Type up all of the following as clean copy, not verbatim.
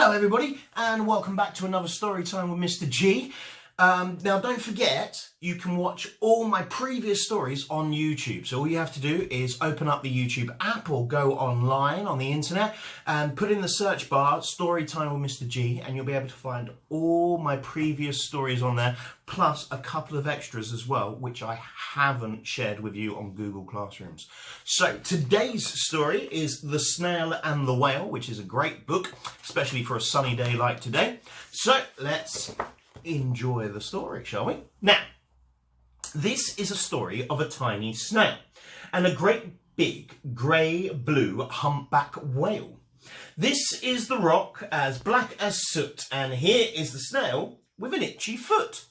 Hello everybody and welcome back to another story time with Mr. G. Now don't forget you can watch all my previous stories on YouTube. So all you have to do is open up the YouTube app or go online on the internet and put in the search bar Storytime with Mr. G and you'll be able to find all my previous stories on there, plus a couple of extras as well which I haven't shared with you on Google Classrooms. So today's story is The Snail and the Whale, which is a great book, especially for a sunny day like today. So let's enjoy the story, shall we? Now, this is a story of a tiny snail and a great big grey-blue humpback whale. This is the rock as black as soot, and here is the snail with an itchy foot.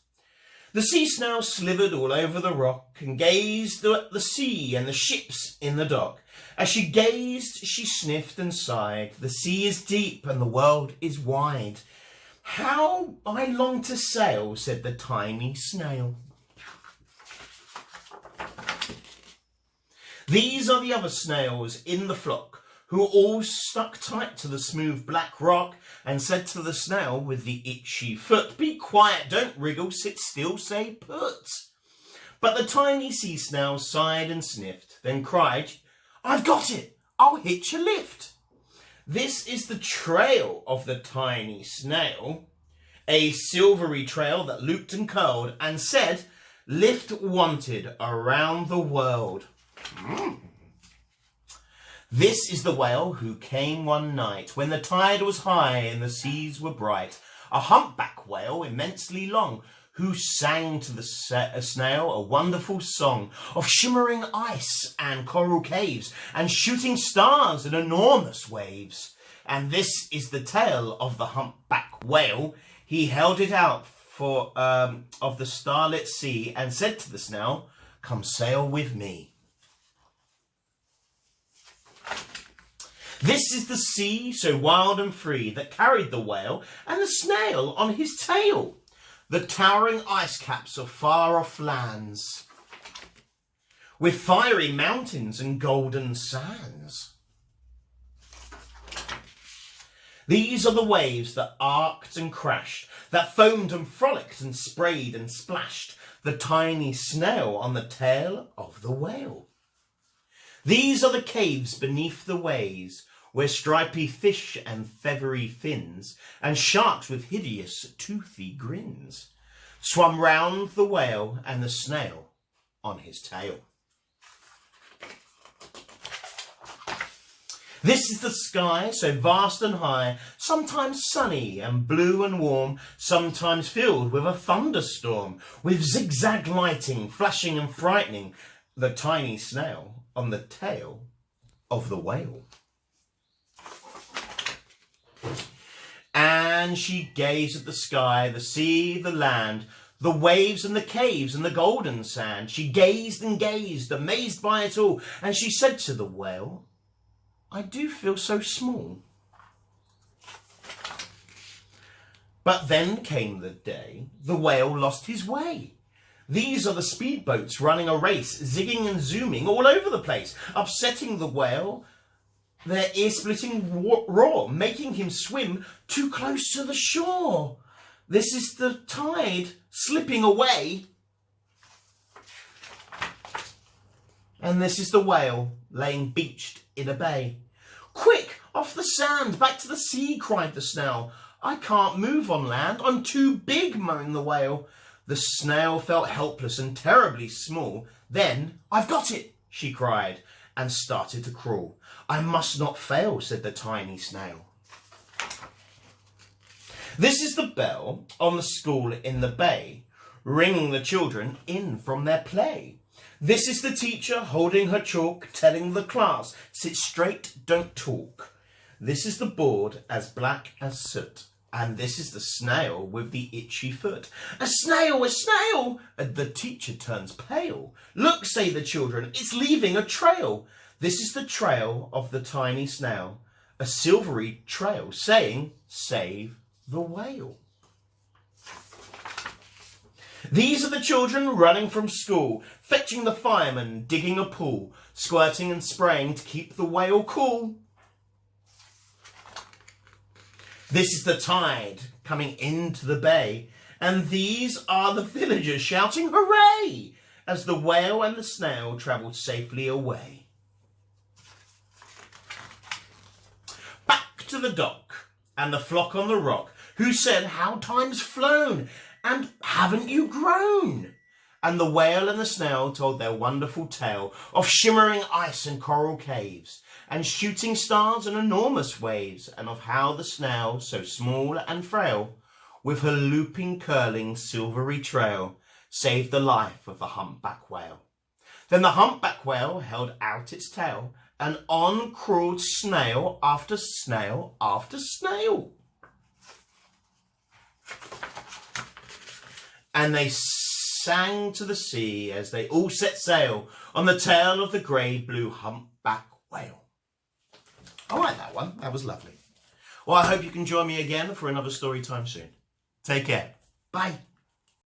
The sea snail slithered all over the rock and gazed at the sea and the ships in the dock. As she gazed, she sniffed and sighed. The sea is deep and the world is wide. How I long to sail, said the tiny snail. These are the other snails in the flock, who all stuck tight to the smooth black rock and said to the snail with the itchy foot, "Be quiet, don't wriggle, sit still, stay put." But the tiny sea snail sighed and sniffed, then cried, "I've got it, I'll hitch a lift." This is the trail of the tiny snail, a silvery trail that looped and curled and said, "Lift wanted around the world." This is the whale who came one night when the tide was high and the seas were bright, a humpback whale immensely long, who sang to the snail a wonderful song of shimmering ice and coral caves and shooting stars and enormous waves. And this is the tale of the humpback whale. He held it out of the starlit sea and said to the snail, "Come sail with me." This is the sea so wild and free that carried the whale and the snail on his tail. The towering ice caps of far-off lands, with fiery mountains and golden sands. These are the waves that arced and crashed, that foamed and frolicked and sprayed and splashed the tiny snail on the tail of the whale. These are the caves beneath the waves, where stripy fish and feathery fins, and sharks with hideous toothy grins, swam round the whale and the snail on his tail. This is the sky, so vast and high, sometimes sunny and blue and warm, sometimes filled with a thunderstorm, with zigzag lighting, flashing and frightening the tiny snail on the tail of the whale. And she gazed at the sky, the sea, the land, the waves and the caves and the golden sand. She gazed and gazed, amazed by it all, and she said to the whale, "I do feel so small." But then came the day the whale lost his way. These are the speedboats running a race, zigging and zooming all over the place, upsetting the whale, their ear-splitting roar, making him swim too close to the shore. This is the tide slipping away. And this is the whale laying beached in a bay. "Quick, off the sand, back to the sea," cried the snail. "I can't move on land, I'm too big," moaned the whale. The snail felt helpless and terribly small. Then, "I've got it," she cried, and started to crawl. "I must not fail," said the tiny snail. This is the bell on the school in the bay, ringing the children in from their play. This is the teacher holding her chalk, telling the class, "Sit straight, don't talk." This is the board as black as soot. And this is the snail with the itchy foot. "A snail, a snail!" The teacher turns pale. "Look," say the children, "it's leaving a trail." This is the trail of the tiny snail, a silvery trail saying, "Save the whale." These are the children running from school, fetching the fireman, digging a pool, squirting and spraying to keep the whale cool. This is the tide coming into the bay, and these are the villagers shouting hooray as the whale and the snail travelled safely away. Back to the dock and the flock on the rock, who said, how time's flown, and haven't you grown? And the whale and the snail told their wonderful tale of shimmering ice and coral caves, and shooting stars and enormous waves, and of how the snail, so small and frail, with her looping, curling, silvery trail, saved the life of the humpback whale. Then the humpback whale held out its tail, and on crawled snail after snail after snail. And they sang to the sea as they all set sail on the tail of the grey-blue humpback whale. I like that one. That was lovely. Well, I hope you can join me again for another story time soon. Take care. Bye.